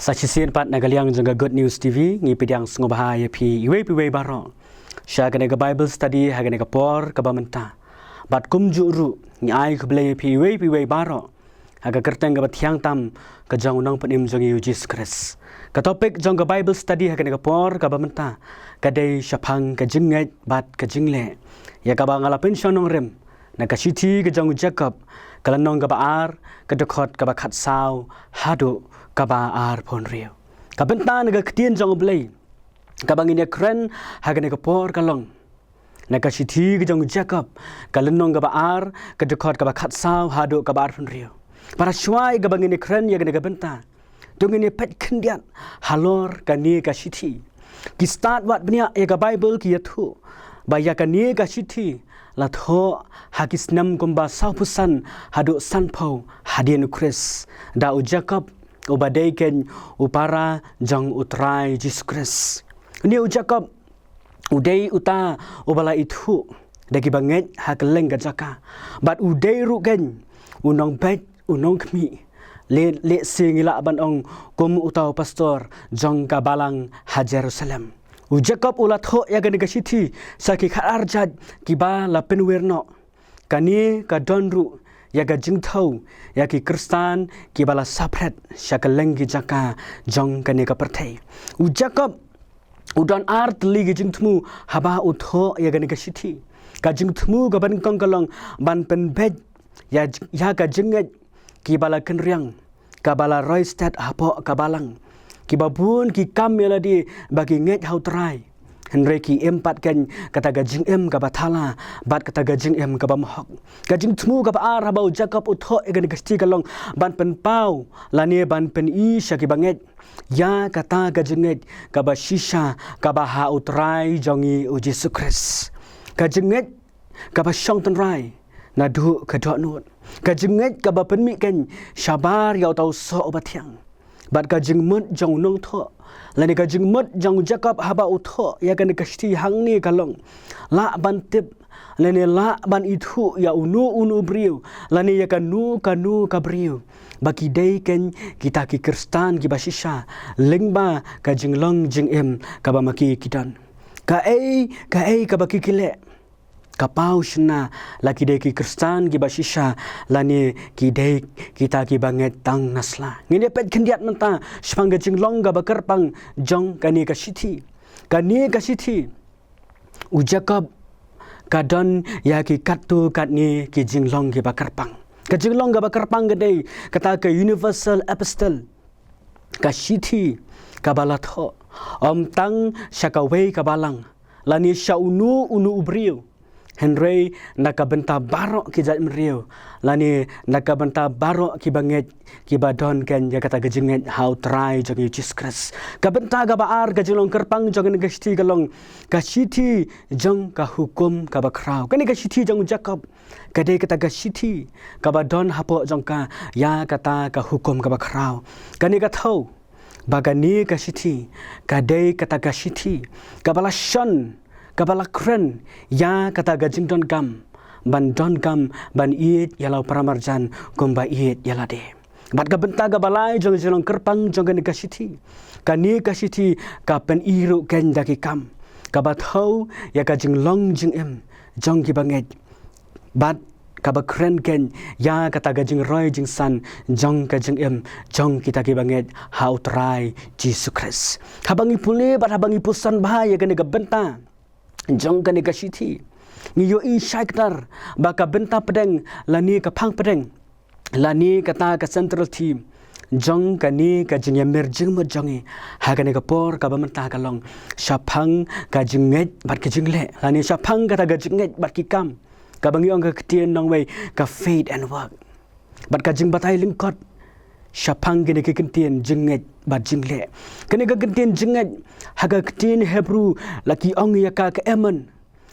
Saksisin pat nagaliang jangga Good News TV ngi pidang sngobahaya pi iwe baro. Sya ga Bible study ha ga por ka bamenta. Bat kumju ru ngi ai kble pi iwe baro. Ha ga kerteng ga bathiang tam ka jang unang panim jang Jesus Christ. Ka topik jangga Bible study ha ga por ka bamenta. Ka dei syapang ka jingai bat ka jingle. Ya ka bangalapin syanong rem. Na ka siti ka jang Jacob kalanong ka baar ka dekot ka bakat saw hadu kaba ar pon rio. Kabenta naga ketien jong blay. Kabang ini keren haga naga por kalong. Naga siti jong Jacob kalenong kaba ar kedekot kaba kat saw hadu kaba ar pon rio. Para syuai kabang ini keren ya naga benta. Dung ini pet kendiat halor kani ka siti. Ki start wat bnia ya ka Bible ki yatu. Baya kani ka siti latho hakis nam kumba saw pusan hadu sanpau hadien Chris da Jacob ubadai ken upara jang utrai Jesus Christ. Ni Jacob udai uta ubala itu dagi banget hakeleng gajaka. But udai rugen unong bet unong kmi le singila ban ong kum utau pastor jang kabalang ha Jerusalem. Jacob ulat ho ya gani gasiti saki kharjat kiba la penwerno kani ka donru ya ga jingthau ya ki kristan ki bala sapret syakalengi jaka jong kane ka perthai u Jacob udon art li gi jingthmu haba utho ya ga ni ka sithi ka jingthmu ga ban kong kalong ban pen bed ya ga jinget ki bala kenriang ka bala roistat apo ka balang ki babun ki kam meladi bagi nget hau trai Henry ki empat kan kata gajing em ka bathala bat kata gajing em ka bamhok gajing tmu ka ar habau Jacob utho egan gasti kalong ban pen pau lani ban pen i syaki banget ya kata gajinget ka ba shisha ka ba ha utrai jongi u Jesus Christ gajinget ka ba syong tenrai na du ka do nut gajinget ka ba pen mi kan syabar ya tau so obathiang bat gajing mut jong nong tho lani gajing mut jang Jacob haba utho ya kan kasti hang ni kalong la ban tip lani la ban itu ya unu briu lani ya kan nu kanu kabriu baki dei ken kita ki kristan ki basisha lengba gajing long jing em ka ba maki kidan ka ka baki kile kapau shna laki dei ki kristan ki basisha lani ki dei kita ki banget tang nasla ngine pet kendiat menta spang gajing long ga bakar pang jong kani ka sithi u Jacob kadon ya ki katu katni ki jinglong ki bakar pang ka jinglong ga bakar pang gede kata ke universal apostle ka sithi ka balatho om tang syakawe ka balang lani syaunu ubriu Henry nakabenta barok ki jat meriu lani nakabenta barok ki banget ki badon kan ya kata gajinget how try jong Jesus Christ kabenta ga baar gajilong kerpang jong gasti galong kasiti jong ka hukum ka bakrau kani kasiti jong Jacob kade kata kasiti ka badon hapo jong ka ya kata ka hukum ka bakrau kani ka thau bagani kasiti kade kata kasiti ka balashon kabala kren ya kata gajing don gam ban iit yalau paramarjan kumba iit yalade bat ka benta ga balai jong jelong kerpang jong ga kasiti kani kasiti ka pen iru ken daki kam ka bat hau ya gajing long jing em jong ki banget bat ka ba kren ken ya kata gajing roy jing san jong ka jing em jong kita ki banget how try Jesus Christ habangi pule bat habangi pusan bahaya ga benta jong kani kasiti ngiyo i shaiktar baka benta pedeng lani ka phang pedeng lani kata ka central team jong kani ka jing emerging mo jongi hagane ka por ka bamenta kalong shaphang ka jinget bat ka jingle lani shaphang kata ka jinget bat ki kam ka bangi ong ka ktien nong way ka faith and work bat ka jing batai lingkot syapang gini ke kentien jenget bat jingle kene ke kentien jenget haga kentien Hebrew laki ong ya ka emen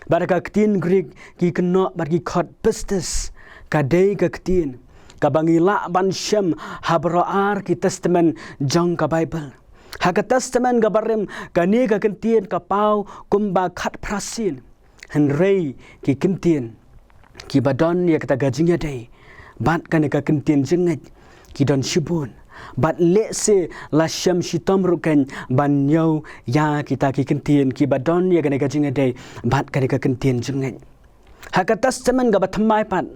baraka kentien Greek ki keno bat ki khot pistis kadai ke kentien ka bangila ban shem habroar ki testament jong ka Bible haga testament ga barem kani ke kentien ka pau kumba khat prasin henrei ki kentien ki badon ya kata gajingnya dai bat kane ka kentien jenget ki don shibun bat le se la sham shitom ruken ban nyau ya kita ki kentien ki badon ya gane gajing ade bat gane ka kentien jengen hakatas teman ga batmai pat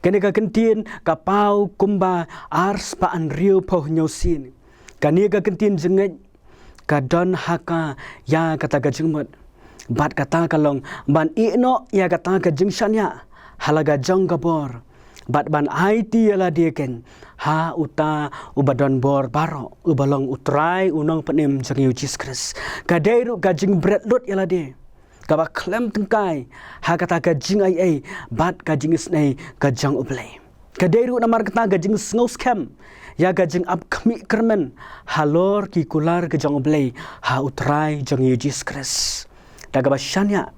gane ka kentien ka pau kumba ars pa an riu po nyosin kani ka kentien jengen ka don haka ya kata gajing mut bat kata kalong ban ino ya kata gajing shanya halaga jong gabor bat ban IT ala dieken ha uta ubadon bor baro ubalong utrai unong penim jang Jesus Christ kadairu gajing bread lut ala de kaba klem tengkai ha kata gajing ai bat gajing snai gajang ublai kadairu namar kata gajing sngaus kem ya gajing up kami kermen halor ki kular gajang ublai ha utrai jang Jesus Christ daga basyanya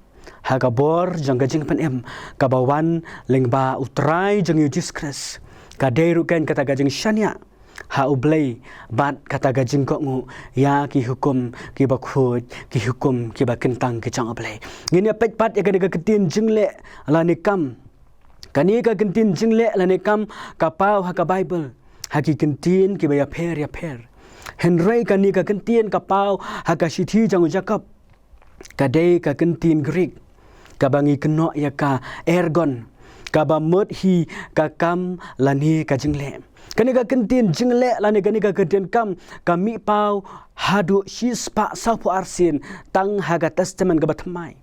haga bor jang gajing penem kabawan lengba utrai jang Jesus Christ kadairu kan kata gajing shania ha ublay bat kata gajing ko ngu ya ki hukum ki bakhut ki hukum ki bakentang ki jang ublay ngini pet pat ya ka ketin jingle la nikam kani ka kentin jingle la nikam kapau ha ka Bible ha ki kentin ki ba ya per Henry kani ka kentin kapau ha ka sithi jang Jacob kadai ka kentin Greek kabangi keno ya ka ergon kabamut hi ka kam lani ka jingle kani ka kentin jingle lani kani ka kentin kam kami pau hadu shispa sapu arsin tang haga testament ka batmai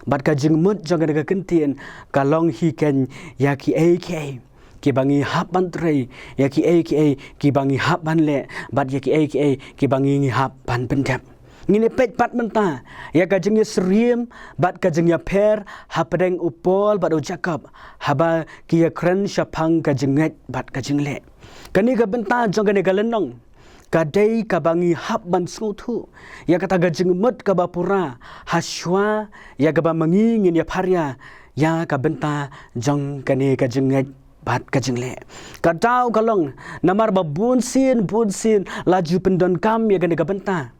bat ka jingmut jong ka kentin kalong hi ken ya ki aka ki bangi hap bantre ya ki aka ki bangi hap banle bat ya ki aka ki bangi hap ban pendap ngini pet pat menta ya kajengnya serim bat kajengnya per hapadeng upol bat Jacob haba kia kren syapang kajenget bat kajengle kani ka benta jong kani galenong kadai kabangi hap ban sngutu ya kata gajeng mut ka bapura haswa ya ka mangingin ya parya ya ka benta jong kani kajenget bat kajengle kadau kalong namar babunsin bunsin laju pendon kam ya kani ka benta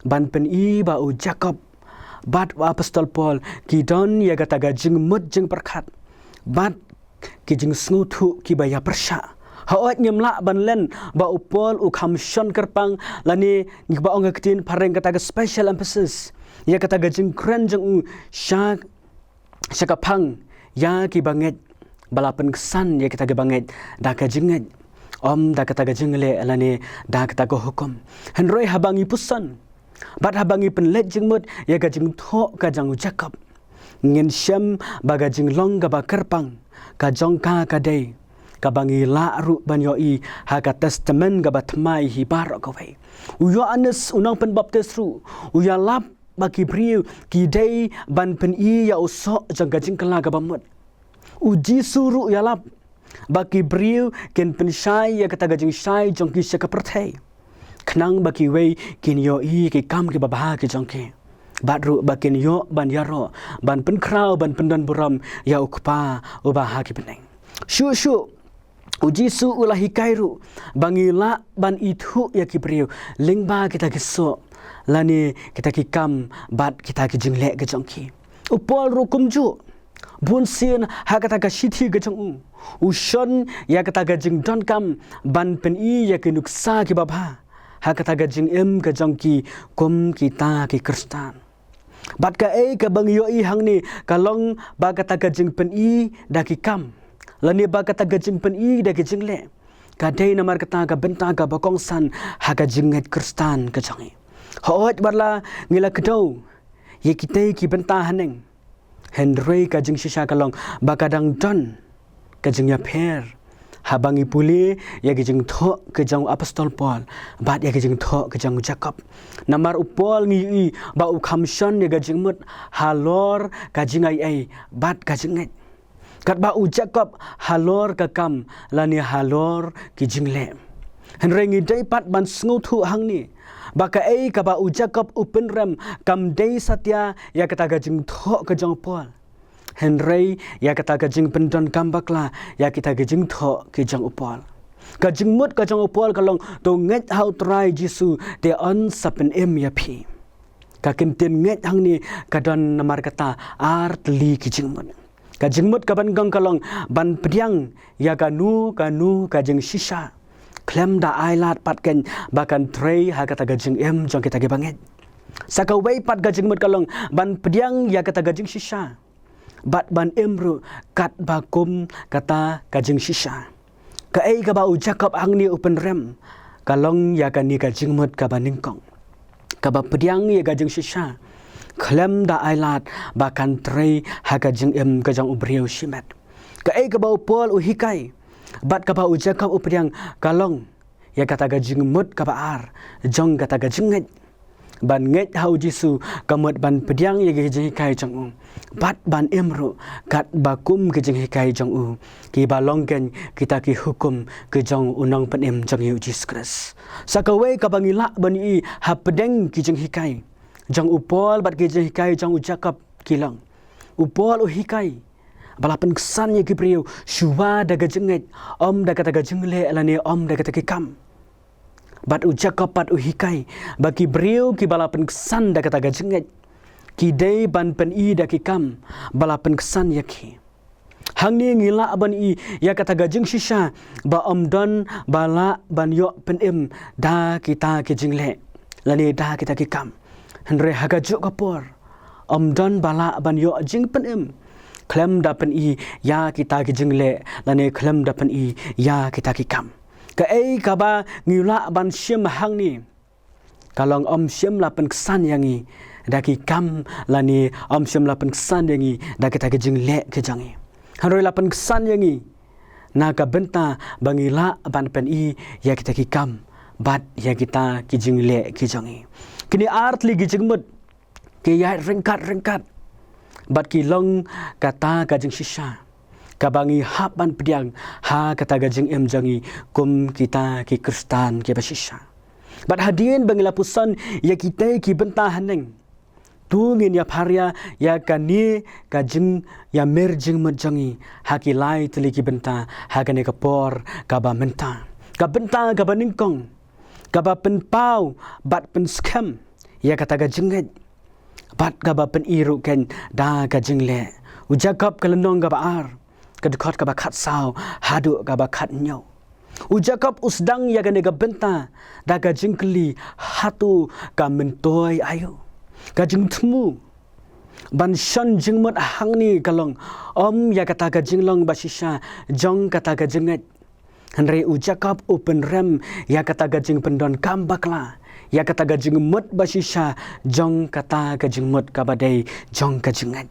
ban pen i ba u Jacob bat apostol Paul ki don ya gata gajing mut jeng perkat bat ki jeng sngutu ki ba ya persha haot nyemla ban len ba u Paul u kamshon kerpang lani ni ba ong ketin pareng kata ga special emphasis ya kata gajing kren jeng u syak syakapang ya ki banget balapan kesan ya kita ga banget da gajinget om da kata gajing le lani da kata go hukum henroi habangi pusan bat habangi penlet jengmut ya gajing tho kajang Jacob ngin syam bagajing long ga kerpang kajong ka kadai kabangi la ru ban yoi ha ka testament ga batmai hi bar ko wei uyo anes unang pen baptis ru uya lap baki priu ki dai ban pen i ya uso jang gajing kala ga bamut uji suru ya lap baki priu ken pen shai ya kata gajing shai jong ki syaka perthai kenang baki wei kin yo i ki kam ki babah ki jongke badru bakin yo ban yaro ban pen krau ban pendan buram ya ukpa ubah ki peneng shu uji su ulahi kairu bangila ban itu ya ki priu lingba kita kiso lani kita ki kam bat kita ki jingle ki jongki upol rukum ju bunsin ha kata ka sithi ki jong ushon ya kata ga jing don kam ban pen i ya ki nuksa ki babah ha kata gajing ka jongki kum kita ki Kristen bat ka ka bang yo i hang ni kalong ba kata gajing pen i da ki kam lani ba kata gajing pen i da ki jingle kadai namar kata ka benta ka bakong san ha gajing nget Kristen ka jongi hoot barla ngila kedau ye kita ki benta haneng Henry ka jing sisa kalong ba kadang don ka jing ya per habangi puli ya gijing tho ke jang apostol Paul bat ya gijing tho ke jang Jacob namar upol ngi ba u kamshon ya gijing mut halor kajing ai bat kajing ngai kat ba u Jacob halor ka kam lani halor kijing le henry ngi dai pat ban sngutu hang ni baka ka ba u Jacob upen rem kam dai satya ya kata gijing tho ke jang Paul Henry ya kata gajing pendon kambakla ya kita gajing tho kijang upol gajing mut kajang upol kalong to nget how try Jisu de on sapen ya pi ka kentin nget hang ni kadon namar kata art li kijing mut kaban gang kalong ban pediang ya kanu kajing sisa klem da ailat patken bakan trei ha kata gajing jong kita ge banget sakawai pat gajing mut kalong ban pediang ya kata gajing shisha bat ban emru kat bakum kata gajing shisha ka ei ka ba u Jacob angni open rem kalong ya kan ni gajing mut ka baningkong ka ba pediang ya gajing shisha klem da ailat bakan trei ha gajing gajang ubriu shimet ka ei ka ba u Paul u hikai bat ka ba u Jacob u pediang kalong ya kata gajing mut ka ba ar jong kata gajing nget ban nget hau jisu kamut ban pediang ye gejing hikai jong u bat ban emru kat bakum gejing hikai jong u ki balongken kita ki hukum ke jong unang penem jong yu Jesus Christ sakawai ka bangila bani ha pedeng gejing hikai jong u Paul bat gejing hikai jong u Jacob kilang u Paul u hikai balapan kesan ye kipriu shuwa da gejing nget da kata gejing le alane da kata ki kam bat u Jacob pat u hikai bagi beriu ki balapan kesan da kata gajenget ki dei ban pen I da ki kam balapan kesan yaki hang ni ngila ban I ya kata gajeng shisha ba don bala ban yo pen da kita ki jingle lani da kita ki kam henre hagajuk kapor don bala ban yo jing pen klem da pen I ya kita ki jingle lani klem da pen I ya kita ki kam ka ei ka ba ngila ban syem hang ni kalong syem lapan kesan yang ni daki kam lani syem lapan kesan yang ni da kita kejing le kejangi haroi lapan kesan yang ni na ka benta bangila ban pen I ya kita ki kam bat ya kita kejing le kejangi kini art li kejing mut ke ya ringkat bat ki long kata kajing shisha kabangi hapan pediang ha kata gajing jangi kum kita ki Kristen ki basisha bat hadirin bangila pusan ya kita ki bentah haneng tungin ya pharia ya kani gajing ya merjing menjangi ha ki lai teli ki bentah ha kani kapor kaba menta ka bentah ka baningkong kaba pen pau bat pen scam ya kata gajing bat kaba pen iru ken da gajing le u Jacob kalenong kaba ar kedekot kaba kat sao hadu kaba kat nyau u Jacob usdang ya gane benta da ga jingkli hatu ka mentoi ayo ka jing tmu ban shan jingmot hangni kalong ya kata ga jinglong basisha jong kata ga jinget henre u Jacob open rem ya kata ga jing pendon kambakla ya kata ga jingmot basisha jong kata ga jingmot kabadai jong ka jinget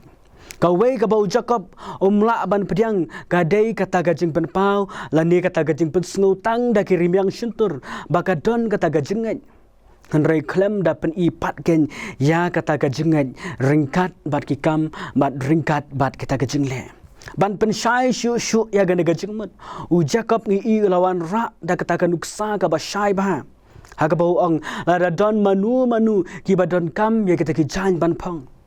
kawai ka bau Jacob la ban pediang kadai kata gajing penpau lani kata gajing pen tang da kirim yang syuntur baka don kata gajinget henrei klem da pen I pat ken ya kata gajinget ringkat bat kikam bat ringkat bat kita gajing le ban pen syai syu ya gane gajing mut u Jacob ngi I lawan ra da kata kanuksa ka ba syai ba ha ka bau la da don manu ki ba don kam ya kita ki jan ban pong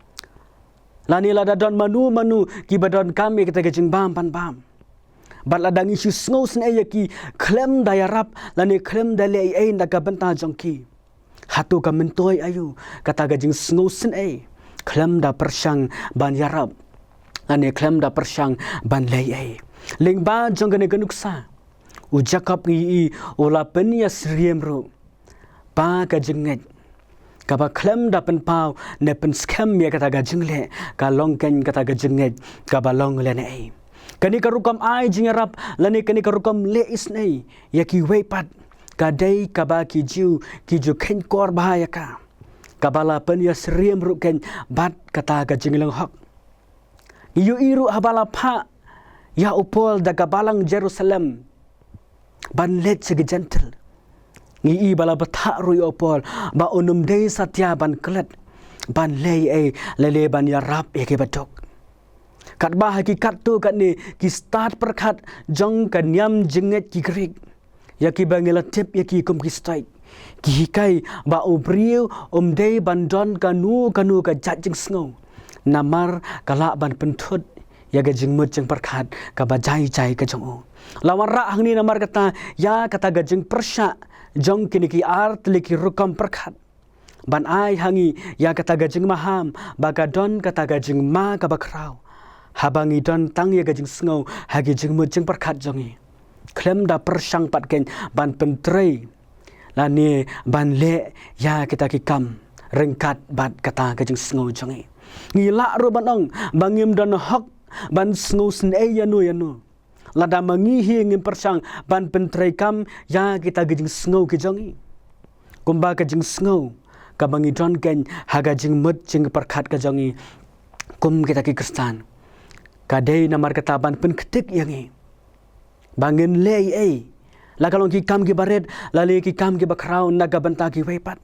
lani lada don manu ki badon kami kita gejing bam bat ladang isu snow sen ki klem daya rap lani klem dale ai da ka benta jongki hatu ka mentoi ayu kata gejing snow sen klem da persyang ban yarap lani klem da persyang ban lei ai ling ba jong gane ganuksa u Jacob I ola penia sriemro pa ka jenget kaba klem da pen pau ne pen scam ya kata gajing le kalong ken kata gajinget kaba long le nei kani karukam ai jingarap lani kani karukam le isnei ya ki weipat kadai kaba ki ju ken kor bahaya ka kabala pen ya seriem ruken bat kata gajing lang hak yu iru habala pha ya upol da kabalang Jerusalem ban let segi gentle ngi bala bata rui opol ba onum dei satya ban klet ban lei lele ban ya rap ke batok kat ba hakikat tu kat ni ki start perkhat jong kan nyam jinget ki grik ya ki bangela tip ya ki kum ki strike ki hikai ba obriu dei ban don kanu ka jajing snow namar kala ban pentut ya gajing mut jeng perkhat ka ba jai ka jong lawan ra hang ni namar kata ya kata gajing persya jong kini ki art liki rukam perkhat ban ai hangi ya kata gajing maham baga don kata gajing ma ka bakrau habangi don tang ya gajing snow hagi jing mut jeng perkhat jongi klem da persang patken ban pentrei lani ban le ya kita kikam rengkat bat kata kajing sngo jangi ngila ro banong bangim dan hak ban sngo sen yanu lada mangihi ngim persang ban pentrei kam ya kita kajing sngo kejangi kumba kajing sngo kabangi don ken haga jing mut jing perkat kejangi kum kita ki kristan kadai namar kata ban pen ketik yangi bangin le la kalong ki kam ki baret lali ki kam ki bakrau naga banta ki wepat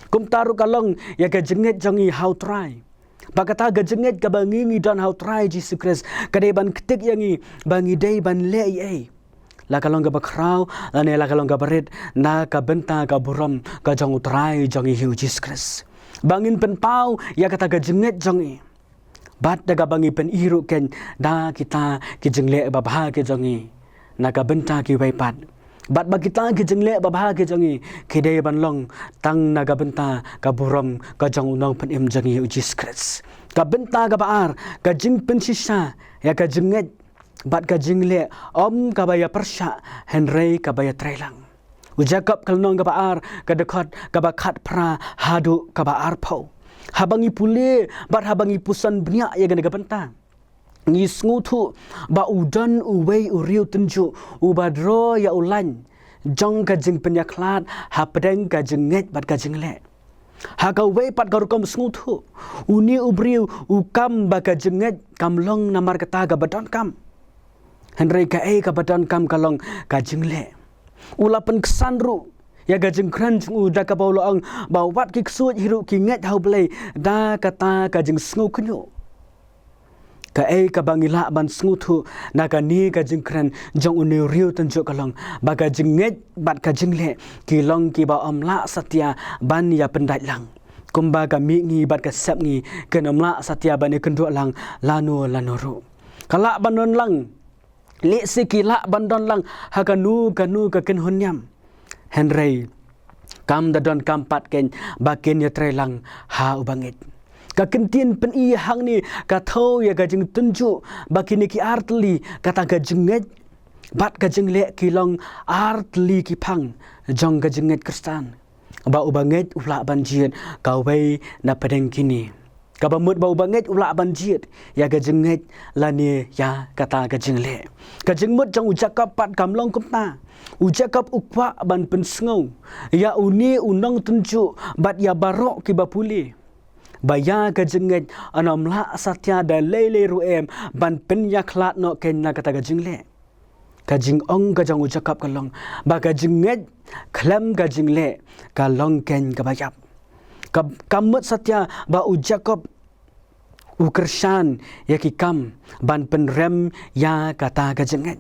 kum taru kalong ya ka jenget jangi how try bakata ga jenget ka bangi ngi don how try Jesus Christ kadai ban ketik yangi bangi dai ban le la kalong ga bakrau lani la kalong ga baret na ka banta ka buram ka jang utrai jangi hiu Jesus Christ bangin pen pau ya kata ga jenget jangi bat daga bangi pen iru ken da kita ki jengle babha ke jangi naga benta ki wepat bat bagita ki jengle babha ki jangi kidai ban long tang naga benta ka buram ka jang unang pen im jangi Jesus Christ ka benta ka baar ka jing pen sisa ya ka jenget bat ka jingle om ka baya persha henry ka baya trelang ujakap kalnong ka baar ka dekat ka bakat pra hadu ka baar pau habangi pule bat habangi pusan bnia ya naga benta ngi sngutu ba udan uwei uriu tenju ubadro ya ulan jong ka jing penyaklat ha pedeng ka jenget bat ka jingle ha ka wei pat garukom sngutu uni ubriu ukam ba ka jenget kamlong namar kata ga badon kam henry ka ka badon kam kalong ka jingle ulapan kesanru ya ga jing kran jung uda ka baulo ang ba wat ki ksuat hiru ki nget hau blai da kata ka jing sngu kunyo ka ka bangila ban sngutu naga ni ka jingkran jong uni riu tanjo kalong baga jinget bat ka jingle kilong ki ba omla satya ban ya pendai lang kumba ka mi ngi bat ka sap ngi ken omla satya ban kendo lang lanu ru kala banon lang le sikila bandon lang hakanu kanu ka ken hunyam henry kam da don kam pat ken bakin ya trelang ha ubangit ka kentien pen i hang ni ka thau ya ga jing tunju bakini ki artli kata ga jinget bat ga jingle kilong artli ki phang jong ga jinget kristan ba ubanget ula banjit ka wei na pedeng kini ka bamut ba ubanget ula banjit ya ga jinget lani ya kata ga jingle ka jingmut jong ujakap pat kamlong kumta ujakap ukwa ban pen sngo ya uni unong tunju bat ya barok ki bapuli baya ka jenget anamla satya da lele ruem ban penya khlat no ken na kata ga jingle ka jing ong ka jang ujakap kalong ba ka jinget khlam ka jingle ka long ken ka bayap ka kamut satya ba ujakap ukershan ya ki kam ban penrem ya kata ga jinget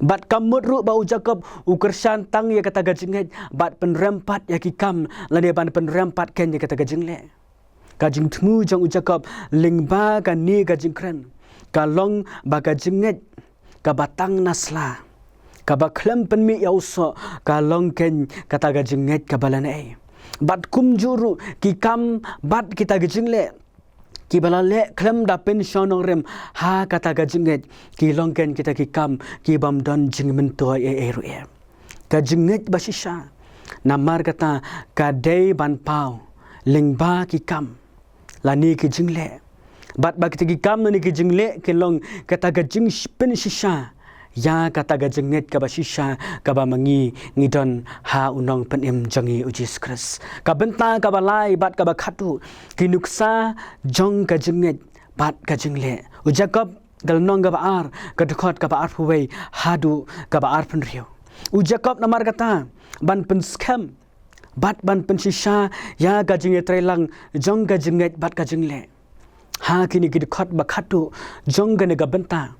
bat kamut ru ba ujakap ukershan tang ya kata ga jinget bat penrem pat ya ki kam lane ban penrem pat ken ya kata ga jingle kajing temu jang ujakap lingba ka ni kajing kren kalong ba kajing nget ka batang nasla ka ba klem penmi ya uso kalong ken kata kajing nget ka balane bat kum juru ki kam bat kita kajing le ki balale klem da pension rem ha kata kajing nget ki long ken kita ki kam ki bam don jing mento ru kajing nget basisha namar kata kadai ban pau lingba ki kam lani ki jingle bat ba ki kam ni ki jingle ke long kata ga jing pen shisha ya kata ga jinget ka ba shisha ka ba mangi ngidon ha unong pen em jangi Jesus Christ ka benta ka ba lai bat ka ba khatu ki nuksa jong ka jinget bat ka jingle ujakap galnong ga ba ar ka dekhot ka ba ar phuwei hadu ka ba ar pen riu ujakap namar kata ban pen scam bat ban pensisa ya gajing trelang jong gajing bat gajing le ha kini gid khat bakhatu jong gane ga benta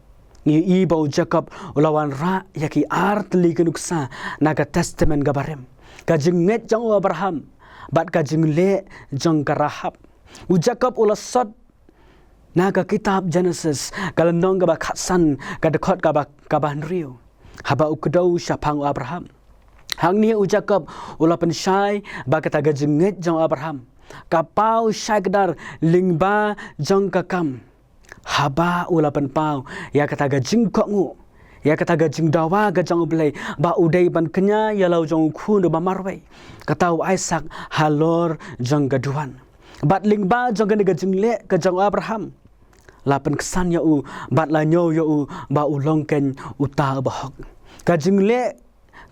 ni i bau jacob ulawan ra yaki art li genuksa naga testament ga barem gajing jong abraham bat gajing le jong ka rahab u jacob ula sot naga kitab genesis kalandong ga bakhatsan ga dekhot ga ban riu haba ukdau syapang abraham hang ni ujakap ula pensyai ba kata gajenget jong abraham kapau syagdar lingba jong kakam haba ula penpau ya kata gajing kok ngu Ya kata gajing dawa gajang ublay ba uday ban kenya ya lau jong khun ba marway katau Isaac halor jang gaduan bat ling ba jang gajing le gajang Abraham lapan kesan ya u bat la nyo ya u ba ulong ken uta bahok gajing le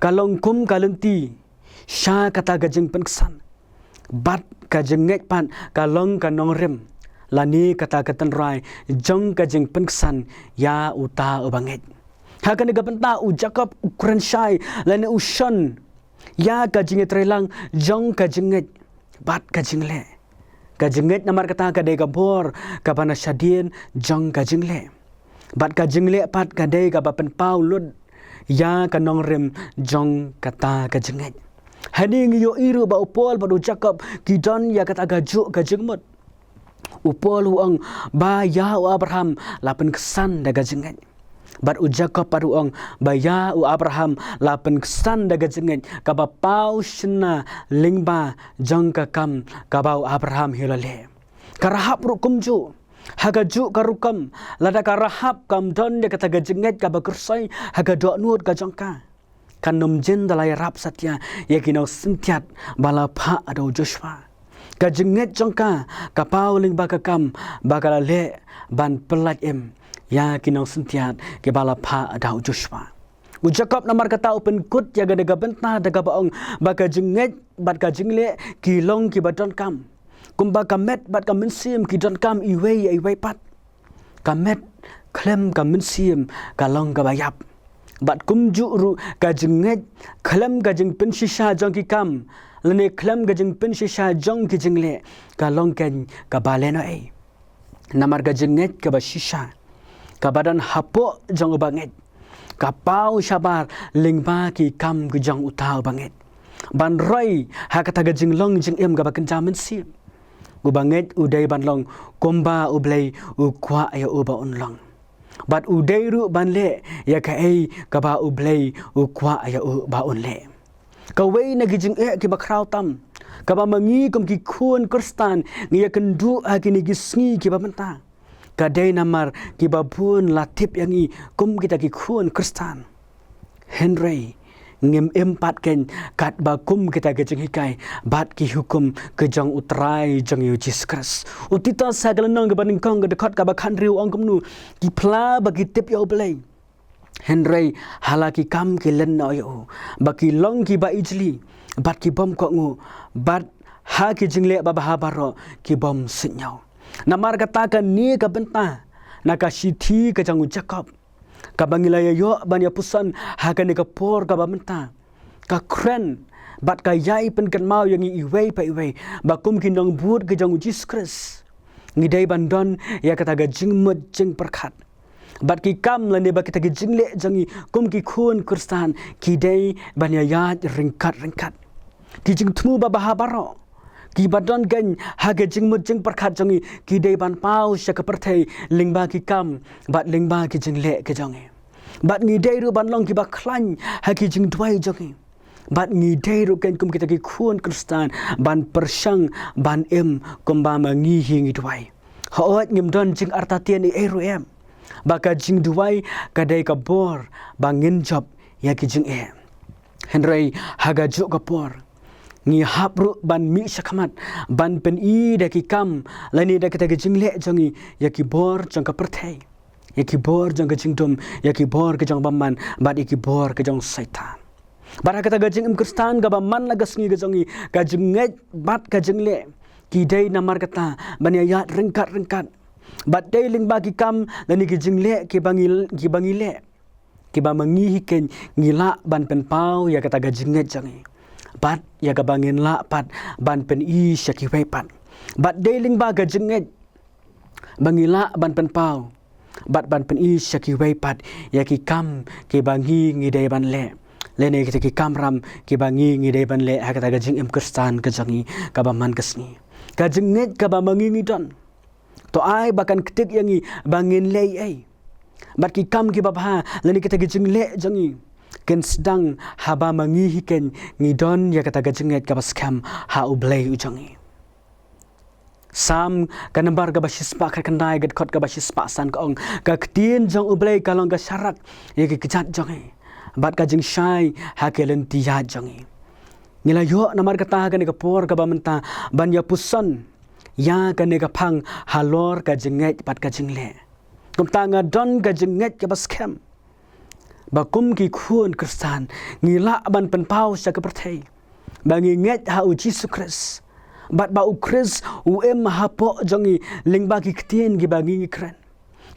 kalong kum kalenti sha kata gajing penkesan bat gajing ngek pan kalong kanong rem lani kata katan rai jong gajing penkesan ya uta banget hakan ga benta u Jacob ukuran syai lani ushon ya gajing trelang jong gajing bat gajing le namar kata kadai gabor kabana syadien jong gajing le bat gajing le pat kadai gabapen paulud ya kanong rem jong kata gajing hani ngiyo iru ba upol ba Jacob kidon ya kata gajuk gajing mut upol uang ba ya Abraham lapen kesan da gajing bat u Jacob paru ong baya u Abraham lapen kesan daga jengen kaba pau shna lingba jang kakam kabau Abraham hilale karahap rukum ju haga ju karukam lada karahap kam don de kata gajenget kaba kersai haga dok nut ka jangka kanum jen dalai rap satya yakinau sentiat bala pha ado Joshua gajenget jangka kapau lingba kakam bakalale ban pelat ya kinau sentiat ke bala pha adau Joshua u Jacob namar kata open kut ya gada bentah daga baong baka jenget bat ka jengle kilong ki badon kam kumba kamet bat ka mensim ki don kam iwei pat kamet klem ka mensim kalong ka bayap bat kumju ru ka jenget klem ka jeng pensisha jong ki kam lene klem ka jeng pensisha jong ki jengle kalong ken ka baleno namar ka jenget ka basisha kabadan hapo jang banget kapau sabar lingba ki kam ki jang utau banget ban roi ha kata gajing long jing em gabakan jaman si u banget udai ban long komba ublay u kwa ya uba unlong bat udai ru ban le ya ka kaba ublay u kwa ya uba unle kawai na gijing ki bakraw tam kaba mangi kum ki khun kristan ngi kendu agini gisngi ki babenta kadai namar kibabun latip yang i kum kita ki khun kristan Henry ngem empat ken kat bakum kita kejeng hikai bat ki hukum kejang utrai jang Jesus Christ utita sagalenong gabaning kong dekat ka bakhan riu ong kumnu ki pla bagi tip ya oblay Henry halaki kam ki len no yo baki long ki ba ijli bat ki bom ko ngu bat ha ki jingle ba baro ki bom sinyau namar katakan ni ka benta nakashiti ka jangu Jacob ka bangilaya yo banya pusan hakan ka por ka benta ka kren bat ka yai pen kan mau yang iwei pa iwei bakum kinong bud ka jangu Jesus Christ ngidai bandon ya kata ga jingmut jing perkat bat ki kam lande ba kita ki jingle jangi kum ki khun kristan ki dai banya yat ringkat ki jing tmu ba bahabaro ki badon gan haga jingmut jing perkat jangi ki dei ban pau syaka perthai lingba ki kam bat lingba ki jingle ke jangi bat ngi dei ru ban long ki ba khlan ha ki jing dwai jangi bat ngi dei ru kan kum kita ki khun kristan ban persang ban kum ba mangi hingi dwai haot ngim don jing artatian i eru baka jing dwai kadai ka bor bangin job ya ki jing Henry haga juk ka por ngi hapru ban mi syakamat ban pen i da ki kam lani da kita jingle jangi ya ki bor jang ka perthai ya ki bor jang ka jingdom ya ki bor ke jang baman bat ki bor ke jang saitan bara kata gajing kristan ga baman lagas ngi gajangi ka jinget bat ka jingle ki dai namar kata ban ya ringkat bat dai ling ba ki kam lani ki jingle ki bangile ki ba mangi hiken ngila ban pen pau ya kata gajinget jangi bat ya kabangin la pat ban pen i syaki wepat bat deling ba gajenget bangila ban pen pau bat ban pen i syaki wepat ya ki kam ki bangi ngidai ban le lene ki kam ram ki bangi ngidai ban le ha kata gajing kristan kajangi kabaman kesni gajenget kabamangi ngidon to ai bakan ketik yangi bangin le bat ki kam ki babha lene kita gajing le jangi ken sedang haba mangi hiken ngidon ya kata gajenget kabas kam ha ublay ujangi Sam kanembar ka basis pa ka kandai gad khot ka basis pa san ka ong ka ktien jong ublei kalong ka syarak ye ki kejat jong e bat ka jing shai ha ke len tia jong e ngila yo namar kata ka ne ka por ka ba menta ban ya puson ya ka ne ka phang halor ka jinget bat ka jingle kum ta nga don ka jinget ka bas kem ba kum ki khun kristan ngila ban pen pau sa ka perthei ba ngi nget ha u Jesus Christ bat ba u Chris u em hapo jongi lingba ki ktien gi bangi ngi kren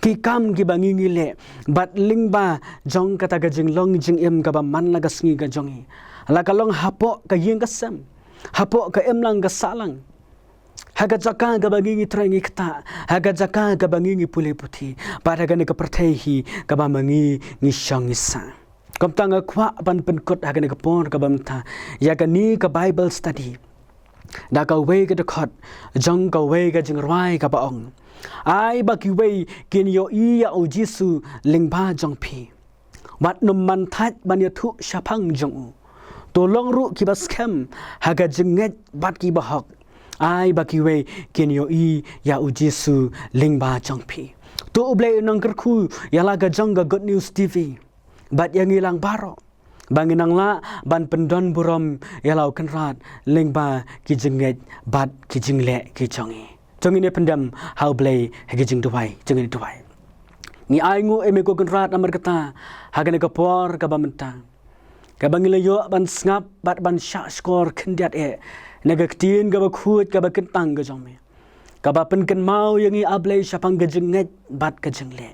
ki kam gi bangi ngi le bat lingba jong kata ga jing long jing em ga ba man la ga sngi ga jongi la ka long hapo ka yeng ga sem hapo ka em lang ga salang haga jaka ga bangi ngi trengi kta haga jaka ga bangi ngi pule puthi ba ga ne ka perthei hi ga ba mangi ngi shang isa kam tanga kwa ban pen kot haga ne ka por ga bam tha ya ga ni ka Bible study da ka we ka khot jong ka we ka jing rai ka ba ong ai ba ki we kin yo i ya o jisu ling ba jong phi wat num man that ban ya thu shaphang jong to long ru ki ba scam ha ga jing nget bat ki ba hok ai ba ki we kin yo i ya o jisu ling ba jong phi to uble nang kar khu ya la ga jong ga Good News TV bat yang ilang baro banginang la ban pendon burom yalau kenrat lengba ki jenget bat ki jingle ki jongi ne pendam how blay ki jing duai jongi duai ni ai ngu eme ko kenrat amar kata hagane ka por ka bamenta ka bangile yo ban snap bat ban sha skor kendiat e naga ktien ga ba khut ka ba kentang ga jome ka ba pen ken mau yangi ablay syapang ga jenget bat ka jingle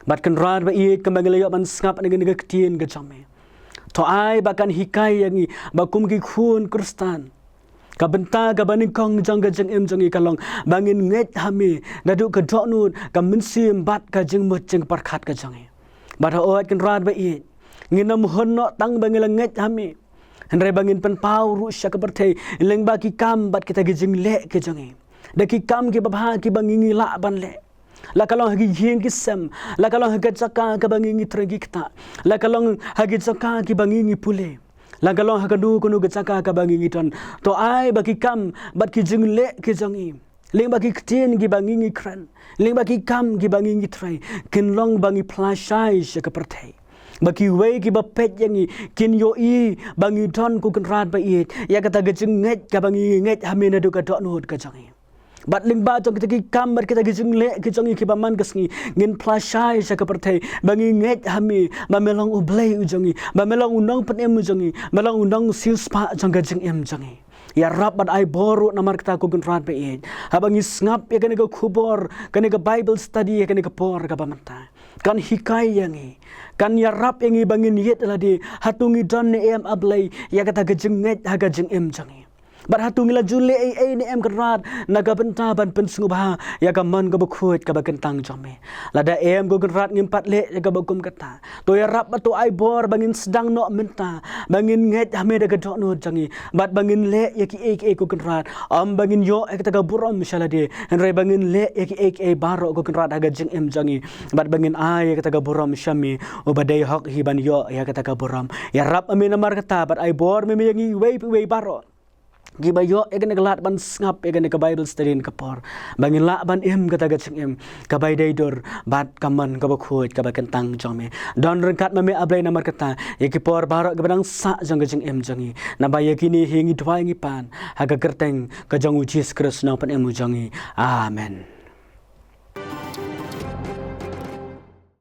bat kenrat ba i ka bangile yo ban snap naga ktien ga jome to ai bakan hikai yangi bakum ki khun kristan ka benta ka baning kong jang ga jeng em jangi kalong bangin nget hami nadu ka donu ka minsim bat ka jeng mut jeng parkhat ka jangi bat oat kan rad ba i nginam honno tang bangil nget hami henre bangin pen pau ru sya ka berthei leng ba ki kam bat kita gi jeng le ke jangi da ki kam ki babha ki bangingi la ban le la kalong hagi hieng ki sem la kalong haga jaka ka bangingi tregi kita la kalong hagi jaka ki bangingi pule la kalong haga du kunu ga jaka ka bangingi ton to ai baki kam bat ki jingle ki jangi ling baki ktien ki bangingi kran ling baki kam ki bangingi trai kin long bangi plashai ka perthei baki we ki bapet yangi kin yo i bangi ton ku kan rat ba i ya kata ga jinget ka bangingi nget hamena du ka donut ka jangi bat ling ba jong kita ki kam bat kita ki jingle ki jongi ki baman kasngi ngin plashai sa ka perthei bangi nget hami ba melong ublei ujongi ba melong unong pen em ujongi melong unong sil spa jong ga jing em jongi ya rab bat ai boru namar kita ku gunrat be e habangi ngap ya kan ga khubor kan ga Bible study ya kan ga por ga bamanta kan hikai yangi kan ya rab yangi bangin yet ladi hatungi don ne em ablei ya kata ga jing nget ha ga jing em jongi bat hatung ila jule ai ni em kerat naga benta ban pen sungubha ya ka man ka bukhut ka ba kentang jome lada em go kerat ngimpat le ya ka bakum kata to ya rap to ai bor bangin sedang no menta bangin nget hame daga dok no jangi bat bangin le ya ki ek go kerat am bangin yo ek ta ka burom misala de henre bangin le ya ki ek baro go kerat daga jing em jangi bat bangin ai ya ta ka burom syami obadai hok hiban yo ya ta ka burom ya rap amin amar kata bat ai bor me yangi we baro gibayo egen gelat ban ngap egen ke Bible study ka por bangin la ban em kata ga ching em ka bai dai dor bat kaman ka bakhut ka ba kentang jome don rengkat mame ablai namar kata ye ki por barok ga badang sa jong ga ching em jongi na ba ye kini hingi dwai ngi pan ha ga kerteng ka jong Jesus Kristus nang pan em jongi amen.